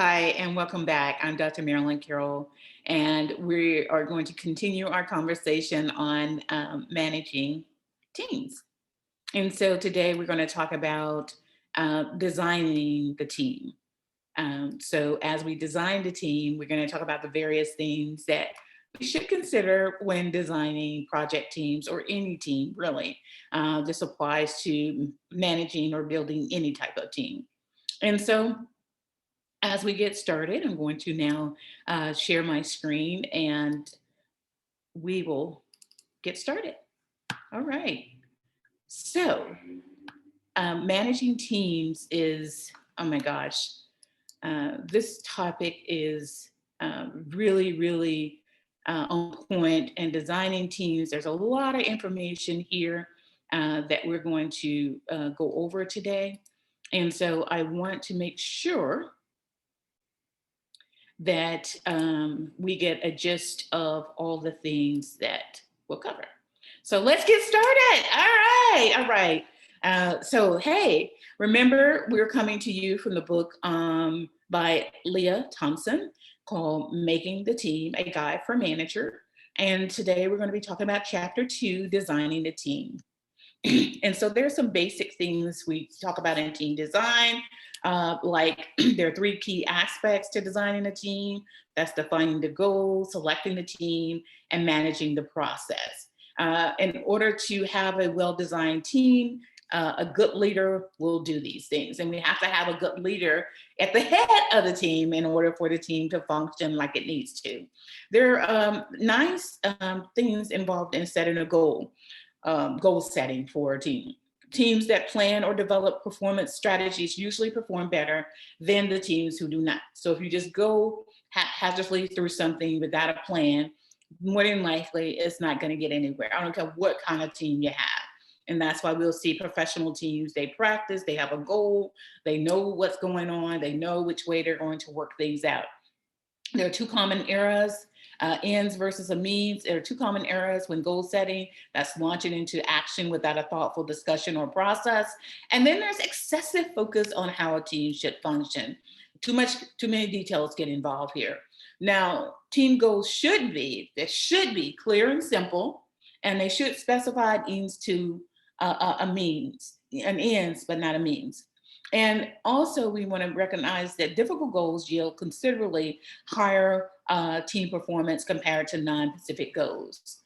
Hi, and welcome back. I'm Dr. Marilyn Carroll, and we are going to continue our conversation on managing teams. And so today we're going to talk about designing the team. So as we design the team, we're going to talk about the various things that we should consider when designing project teams or any team, really. This applies to managing or building any type of team. And so as we get started, I'm going to now share my screen and we will get started. All right. So, managing teams is, oh my gosh, this topic is really on point. And designing teams, there's a lot of information here that we're going to go over today. And so I want to make sure that we get a gist of all the things that we'll cover. So let's get started. All right. So, hey, remember, we're coming to you from the book by Leah Thompson called Making the Team, a Guide for Manager. And today we're going to be talking about chapter 2, Designing the Team. And so there's some basic things we talk about in team design, like there are 3 key aspects to designing a team. That's defining the goal, selecting the team, and managing the process. In order to have a well-designed team, a good leader will do these things. And we have to have a good leader at the head of the team in order for the team to function like it needs to. There are 9 things involved in setting a goal. Goal setting for a team. Teams that plan or develop performance strategies usually perform better than the teams who do not. So if you just go haphazardly through something without a plan, more than likely it's not going to get anywhere. I don't care what kind of team you have. And that's why we'll see professional teams, they practice, they have a goal, they know what's going on, they know which way they're going to work things out. There are 2 common errors, ends versus a means. There are 2 common errors when goal setting. That's launching into action without a thoughtful discussion or process. And then there's excessive focus on how a team should function. Too many details get involved here. Now, team goals should be clear and simple, and they should specify ends to a means, an ends, but not a means. And also we want to recognize that difficult goals yield considerably higher team performance compared to non-specific goals.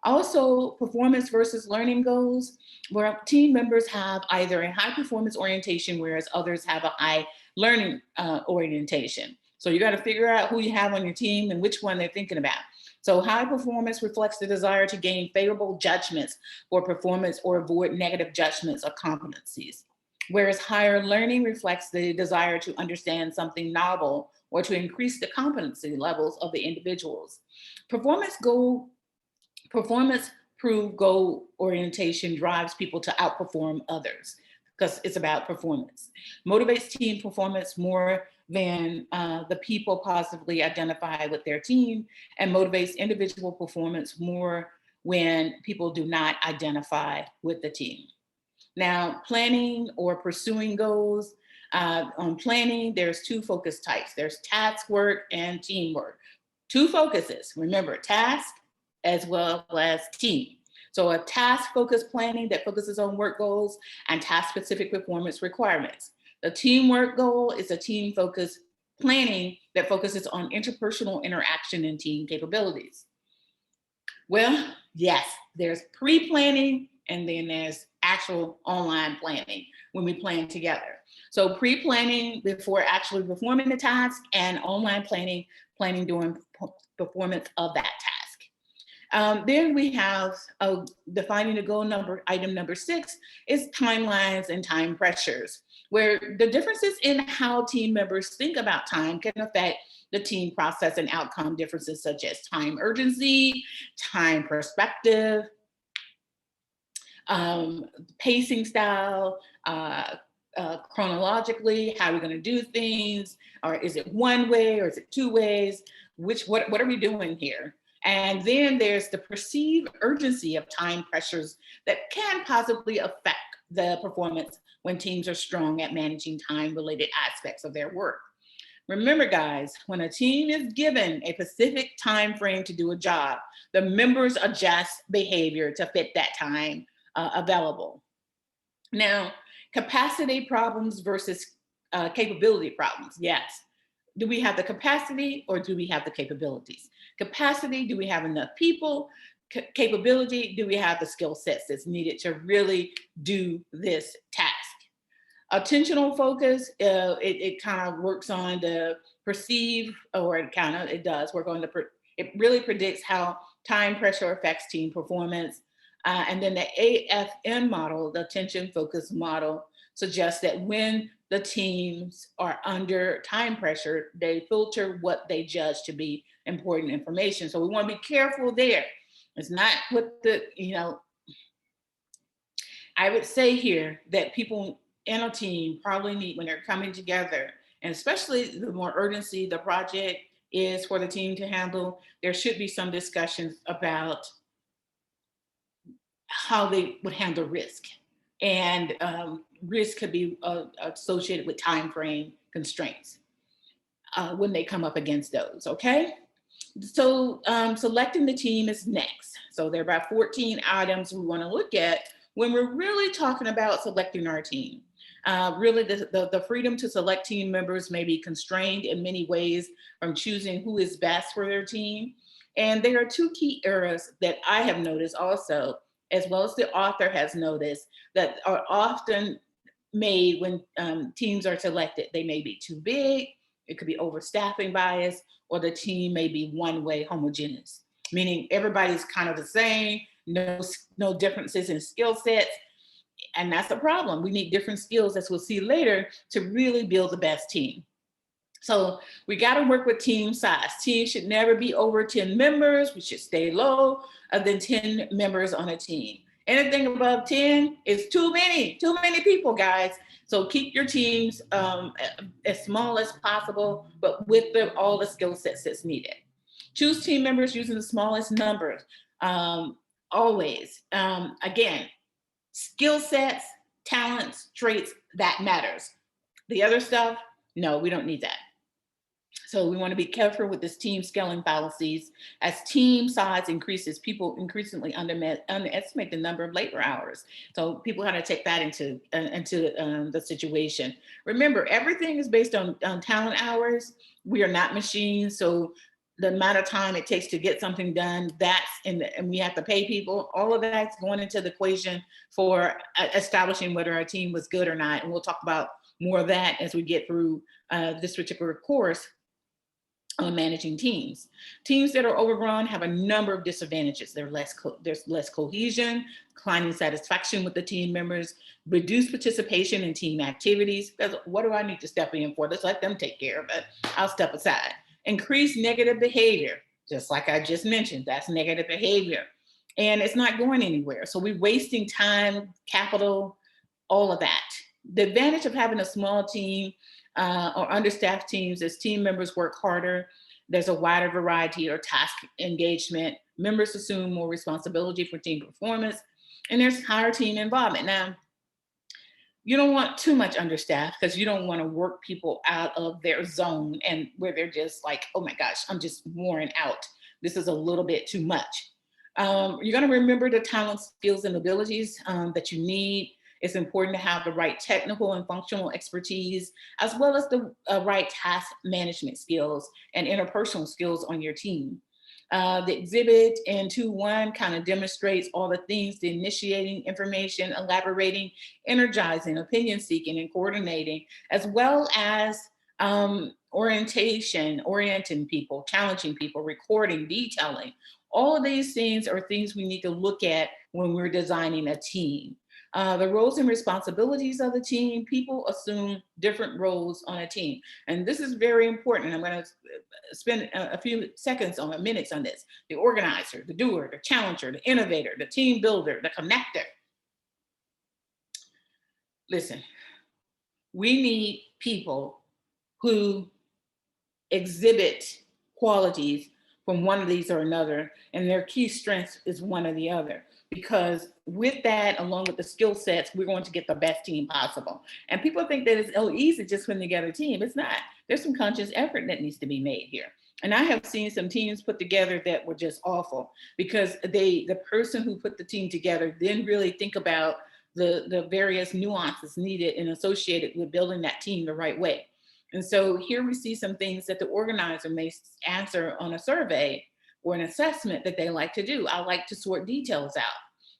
Also, performance versus learning goals, where team members have either a high performance orientation, whereas others have a high learning orientation. So you got to figure out who you have on your team and which one they're thinking about. So high performance reflects the desire to gain favorable judgments for performance or avoid negative judgments or competencies. Whereas higher learning reflects the desire to understand something novel or to increase the competency levels of the individuals. Performance proved goal orientation drives people to outperform others because it's about performance. Motivates team performance more than the people positively identify with their team, and motivates individual performance more when people do not identify with the team. Now, planning or pursuing goals. On planning, there's 2 focus types. There's task work and teamwork. 2 focuses, remember, task as well as team. So a task-focused planning that focuses on work goals and task-specific performance requirements. The teamwork goal is a team-focused planning that focuses on interpersonal interaction and team capabilities. Well, yes, there's pre-planning and then there's actual online planning when we plan together. So pre-planning before actually performing the task, and online planning during performance of that task. Then we have defining the goal number. Item number 6 is timelines and time pressures, where the differences in how team members think about time can affect the team process and outcome differences such as time urgency, time perspective, pacing style, chronologically, how we're going to do things, or is it one way or is it 2 ways? What are we doing here? And then there's the perceived urgency of time pressures that can possibly affect the performance when teams are strong at managing time-related aspects of their work. Remember, guys, when a team is given a specific time frame to do a job, the members adjust behavior to fit that time available. Now, capacity problems versus capability problems. Yes. Do we have the capacity or do we have the capabilities? Capacity, do we have enough people? Capability, do we have the skill sets that's needed to really do this task? Attentional focus, it kind of works on the perceive, or it does work on it really predicts how time pressure affects team performance. And then the AFM model, the attention focus model, suggests that when the teams are under time pressure, they filter what they judge to be important information. So we want to be careful there. It's not what I would say here that people in a team probably need, when they're coming together, and especially the more urgency the project is for the team to handle, there should be some discussions about how they would handle risk. And risk could be associated with time frame constraints when they come up against those, okay? So selecting the team is next. So there are about 14 items we want to look at when we're really talking about selecting our team. Really, the freedom to select team members may be constrained in many ways from choosing who is best for their team. And there are two key errors that I have noticed also, as well as the author has noticed, that are often made when teams are selected. They may be too big, it could be overstaffing bias, or the team may be one-way homogeneous, meaning everybody's kind of the same, no differences in skill sets. And that's the problem. We need different skills, as we'll see later, to really build the best team. So we got to work with team size. Teams should never be over 10 members. We should stay low than 10 members on a team. Anything above 10 is too many people, guys. So keep your teams as small as possible, but with all the skill sets that's needed. Choose team members using the smallest numbers. Always. Again, skill sets, talents, traits, that matters. The other stuff, no, we don't need that. So we want to be careful with this team scaling fallacies. As team size increases, people increasingly underestimate the number of labor hours. So people have to take that into the situation. Remember, everything is based on talent hours. We are not machines. So the amount of time it takes to get something done, and we have to pay people. All of that's going into the equation for establishing whether our team was good or not. And we'll talk about more of that as we get through this particular course on managing teams. Teams that are overgrown have a number of disadvantages. There's less cohesion, declining satisfaction with the team members, reduced participation in team activities. What do I need to step in for? Let's let them take care of it. I'll step aside. Increased negative behavior, just like I just mentioned, that's negative behavior. And it's not going anywhere. So we're wasting time, capital, all of that. The advantage of having a small team or understaffed teams is team members work harder. There's a wider variety or task engagement. Members assume more responsibility for team performance, and there's higher team involvement. Now, you don't want too much understaffed because you don't want to work people out of their zone and where they're just like, oh my gosh, I'm just worn out. This is a little bit too much. You're going to remember the talents, skills, and abilities that you need. It's important to have the right technical and functional expertise, as well as the right task management skills and interpersonal skills on your team. The exhibit in 2.1 kind of demonstrates all the things: the initiating information, elaborating, energizing, opinion seeking, and coordinating, as well as orienting people, challenging people, recording, detailing. All of these things are things we need to look at when we're designing a team. The roles and responsibilities of the team. People assume different roles on a team. And this is very important. I'm going to spend a few minutes on this. The organizer, the doer, the challenger, the innovator, the team builder, the connector. Listen, we need people who exhibit qualities from one of these or another, and their key strength is one or the other. because with that, along with the skill sets, we're going to get the best team possible. And people think that it's easy just putting together a team. It's not. There's some conscious effort that needs to be made here. And I have seen some teams put together that were just awful because the person who put the team together didn't really think about the various nuances needed and associated with building that team the right way. And so here we see some things that the organizer may answer on a survey or an assessment that they like to do. I like to sort details out.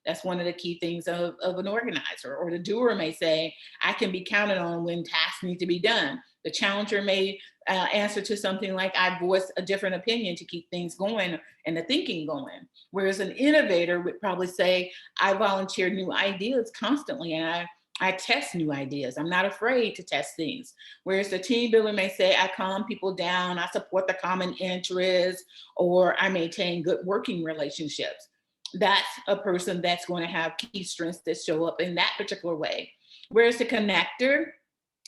That's one of the key things of an organizer. Or the doer may say, I can be counted on when tasks need to be done. The challenger may answer to something like, I voice a different opinion to keep things going and the thinking going. Whereas an innovator would probably say, I volunteer new ideas constantly and I test new ideas. I'm not afraid to test things. Whereas the team builder may say, I calm people down, I support the common interests, or I maintain good working relationships. That's a person that's going to have key strengths that show up in that particular way. Whereas the connector,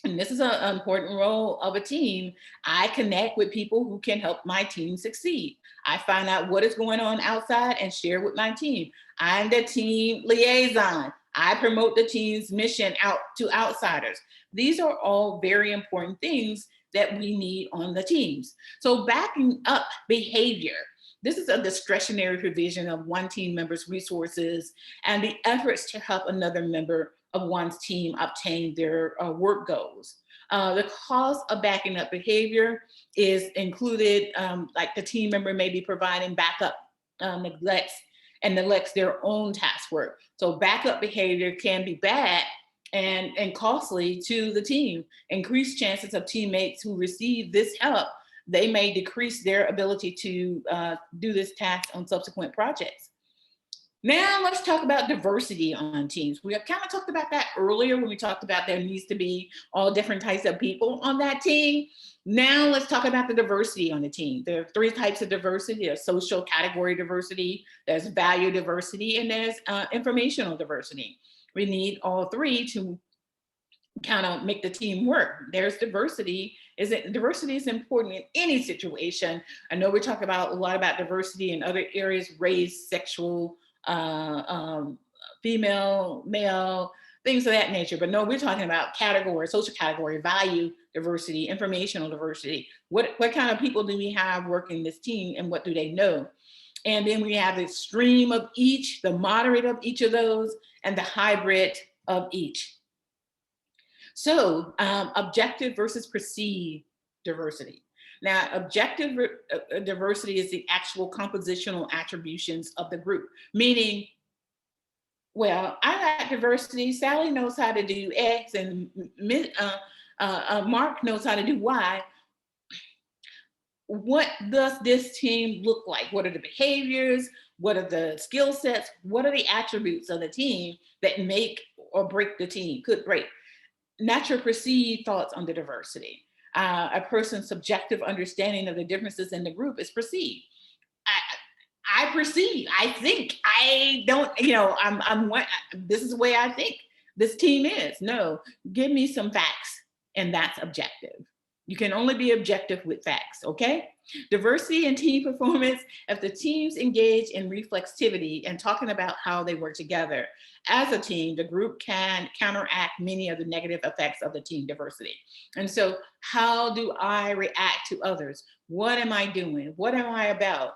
and this is an important role of a team, I connect with people who can help my team succeed. I find out what is going on outside and share with my team. I'm the team liaison. I promote the team's mission out to outsiders. These are all very important things that we need on the teams. So backing up behavior. This is a discretionary provision of one team member's resources and the efforts to help another member of one's team obtain their work goals. The cost of backing up behavior is included, like the team member may be providing backup neglects their own task work. So backup behavior can be bad and costly to the team. Increased chances of teammates who receive this help, they may decrease their ability to do this task on subsequent projects. Now let's talk about diversity on teams. We have kind of talked about that earlier when we talked about there needs to be all different types of people on that team. Now let's talk about the diversity on the team. There are three types of diversity. There's social category diversity, there's value diversity, and there's informational diversity. We need all three to kind of make the team work. There's diversity. Diversity is important in any situation. I know we're talking about a lot about diversity in other areas, race, sexual, female, male, things of that nature. But no, we're talking about category, social category, value diversity, informational diversity. What kind of people do we have working this team and what do they know? And then we have the extreme of each, the moderate of each of those, and the hybrid of each. So objective versus perceived diversity. Now, objective diversity is the actual compositional attributions of the group, meaning, well, I got diversity. Sally knows how to do X and Mark knows how to do Y. What does this team look like? What are the behaviors? What are the skill sets? What are the attributes of the team that make or break the team, could break? Natural perceived thoughts on the diversity. A person's subjective understanding of the differences in the group is perceived. I perceive, I think, I don't, this is the way I think this team is. No, give me some facts, and that's objective. You can only be objective with facts, okay? Diversity in team performance, if the teams engage in reflexivity and talking about how they work together as a team, the group can counteract many of the negative effects of the team diversity. And so how do I react to others? What am I doing? What am I about?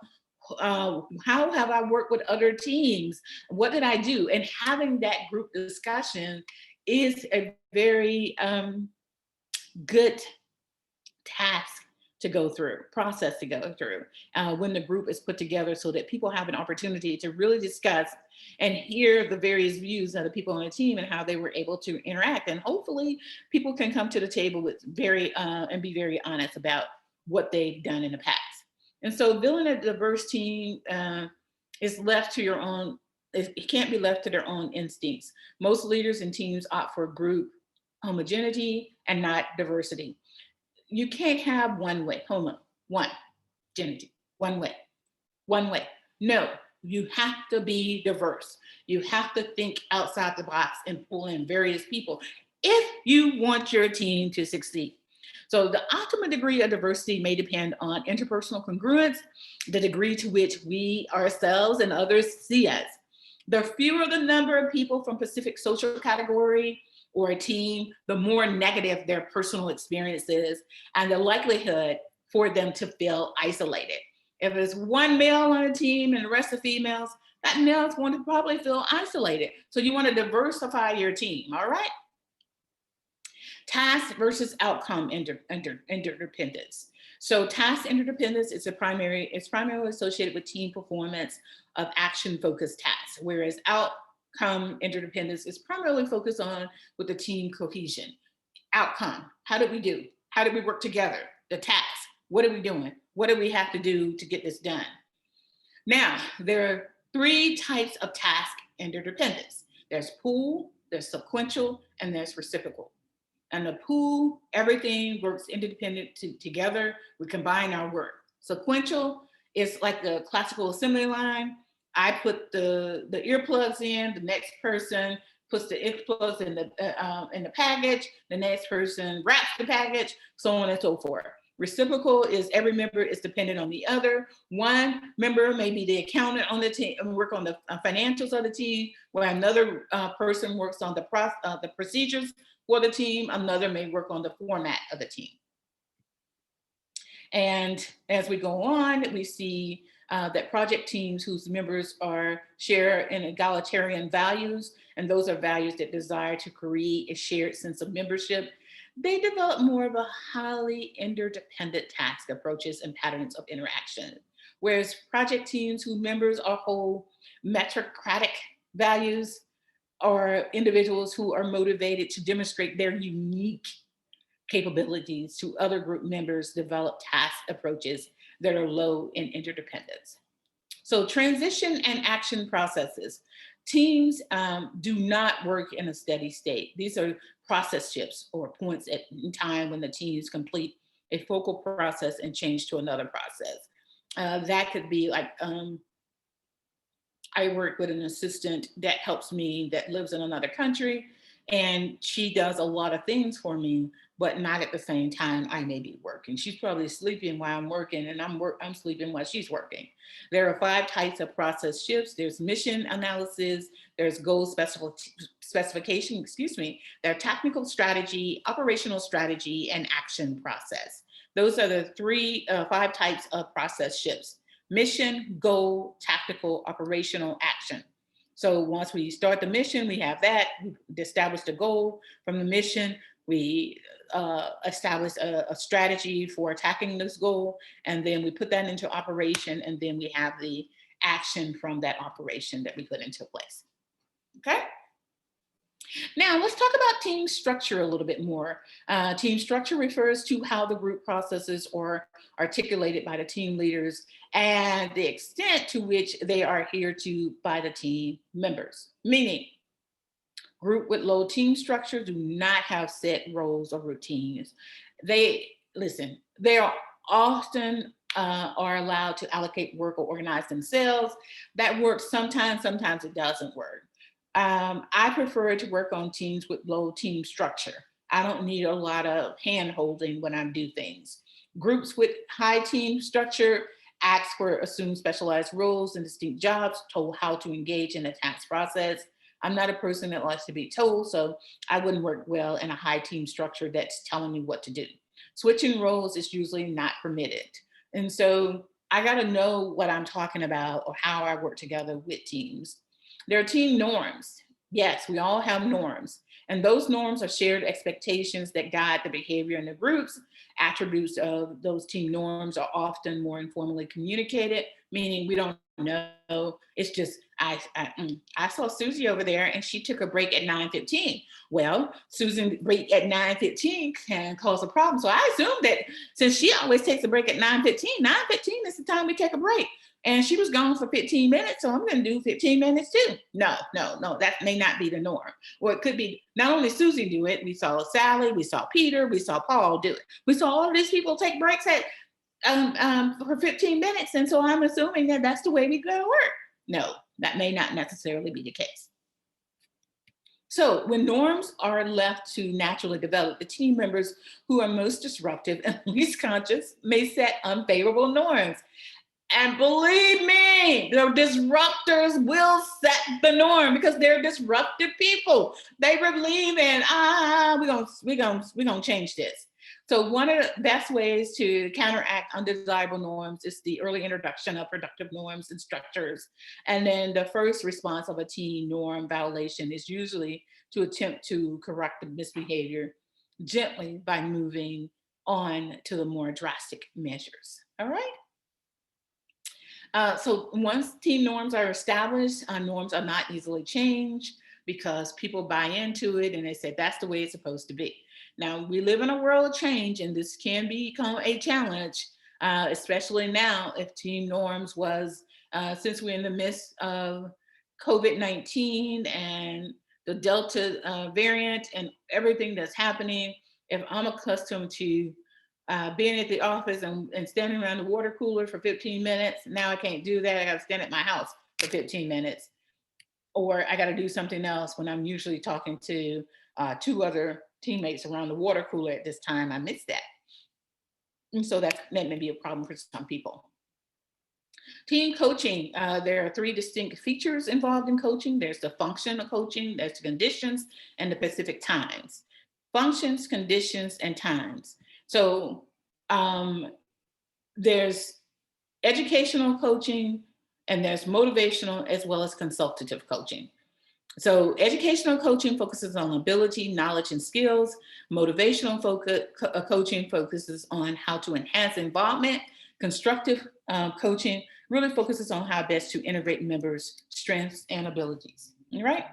How have I worked with other teams? What did I do? And having that group discussion is a very good task to go through, process to go through when the group is put together so that people have an opportunity to really discuss and hear the various views of the people on the team and how they were able to interact. And hopefully people can come to the table with and be very honest about what they've done in the past. And so building a diverse team is left to your own, it can't be left to their own instincts. Most leaders and teams opt for group homogeneity and not diversity. You can't have one way, homogeneity, one way. No, you have to be diverse. You have to think outside the box and pull in various people if you want your team to succeed. So the optimal degree of diversity may depend on interpersonal congruence, the degree to which we ourselves and others see us. The fewer the number of people from specific social category or a team, the more negative their personal experience is, and the likelihood for them to feel isolated. If it's one male on a team and the rest are females, that male is going to probably feel isolated. So you want to diversify your team, all right? Task versus outcome interdependence. So task interdependence is primarily associated with team performance of action-focused tasks, whereas outcome interdependence is primarily focused on with the team cohesion. Outcome, how did we do? How did we work together? The task, what are we doing? What do we have to do to get this done? Now, there are 3 types of task interdependence. There's pool, there's sequential, and there's reciprocal. And the pool, everything works interdependent together. We combine our work. Sequential is like the classical assembly line. I put the earplugs in, the next person puts the earplugs in the package, the next person wraps the package, so on and so forth. Reciprocal is every member is dependent on the other. One member may be the accountant on the team and work on the financials of the team, where another person works on the procedures for the team. Another may work on the format of the team. And as we go on, we see that project teams whose members share in egalitarian values, and those are values that desire to create a shared sense of membership, they develop more of a highly interdependent task approaches and patterns of interaction. Whereas project teams whose members hold meritocratic values, or individuals who are motivated to demonstrate their unique capabilities to other group members, develop task approaches that are low in interdependence. So transition and action processes. Teams do not work in a steady state. These are process shifts or points in time when the teams complete a focal process and change to another process. That could be like, I work with an assistant that helps me that lives in another country, and she does a lot of things for me, but not at the same time I may be working. She's probably sleeping while I'm working, and I'm sleeping while she's working. There are 5 types of process shifts. There's mission analysis, there's goal specification, there are technical strategy, operational strategy, and action process. Those are the 5 types of process shifts: mission, goal, tactical, operational, action. So once we start the mission, we have that, we establish the goal. From the mission, we establish a strategy for attacking this goal, and then we put that into operation, and then we have the action from that operation that we put into place. Okay? Now, let's talk about team structure a little bit more. Team structure refers to how the group processes are articulated by the team leaders and the extent to which they are adhered to by the team members. Meaning, group with low team structure do not have set roles or routines. They are often are allowed to allocate work or organize themselves. That works sometimes it doesn't work. I prefer to work on teams with low team structure. I don't need a lot of hand holding when I do things. Groups with high team structure ask for assumed specialized roles and distinct jobs, told how to engage in the task process. I'm not a person that likes to be told, so I wouldn't work well in a high team structure that's telling me what to do. Switching roles is usually not permitted. And so I got to know what I'm talking about or how I work together with teams. There are team norms. Yes, we all have norms. And those norms are shared expectations that guide the behavior in the groups. Attributes of those team norms are often more informally communicated, meaning we don't know. It's just, I saw Susie over there and she took a break at 9:15. Well, Susan's break at 9:15 can cause a problem. So I assume that since she always takes a break at 9:15, 9:15 is the time we take a break. And she was gone for 15 minutes, so I'm going to do 15 minutes too. No, that may not be the norm. Or it could be not only Susie do it, we saw Sally, we saw Peter, we saw Paul do it. We saw all of these people take breaks at for 15 minutes, and so I'm assuming that that's the way we go to work. No, that may not necessarily be the case. So when norms are left to naturally develop, the team members who are most disruptive and least conscious may set unfavorable norms. And believe me, the disruptors will set the norm because they're disruptive people. They believe in, we're gonna change this. So one of the best ways to counteract undesirable norms is the early introduction of productive norms and structures. And then the first response of a teen norm violation is usually to attempt to correct the misbehavior gently by moving on to the more drastic measures. All right. So once team norms are established, norms are not easily changed because people buy into it and they say that's the way it's supposed to be. Now we live in a world of change, and this can become a challenge, especially now if team norms was since we're in the midst of COVID-19 and the Delta variant and everything that's happening. If I'm accustomed to being at the office and standing around the water cooler for 15 minutes. Now I can't do that. I got to stand at my house for 15 minutes, or I got to do something else when I'm usually talking to two other teammates around the water cooler at this time. I miss that. And so that may be a problem for some people. Team coaching, there are three distinct features involved in coaching. There's the function of coaching, there's the conditions, and the specific times. Functions, conditions, and times. So there's educational coaching and there's motivational as well as consultative coaching. So educational coaching focuses on ability, knowledge, and skills. Motivational coaching focuses on how to enhance involvement. Constructive coaching really focuses on how best to integrate members' strengths and abilities. All right.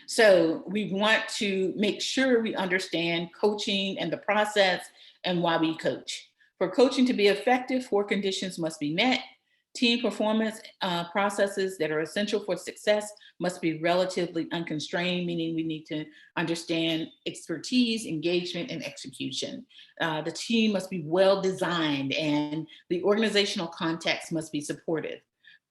So we want to make sure we understand coaching and the process and why we coach. For coaching to be effective, 4 conditions must be met. Team performance processes that are essential for success must be relatively unconstrained, meaning we need to understand expertise, engagement, and execution. The team must be well designed and the organizational context must be supportive.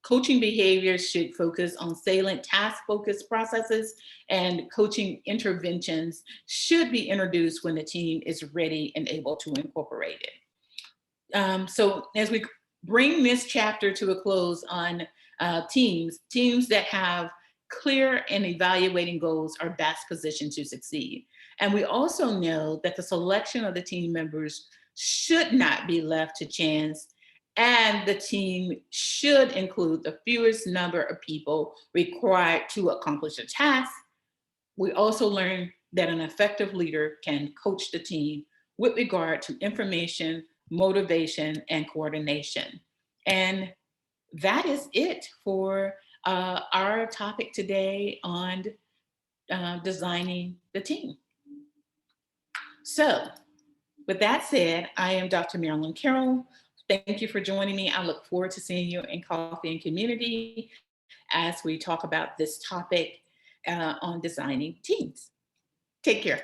Coaching behaviors should focus on salient task-focused processes, and coaching interventions should be introduced when the team is ready and able to incorporate it. So as we bring this chapter to a close on teams that have clear and evaluating goals are best positioned to succeed. And we also know that the selection of the team members should not be left to chance, and the team should include the fewest number of people required to accomplish a task. We also learned that an effective leader can coach the team with regard to information, motivation, and coordination. And that is it for our topic today on designing the team. So with that said, I am Dr. MARILYN CARROLL. Thank you for joining me. I look forward to seeing you in Coffee and Community as we talk about this topic on designing teams. Take care.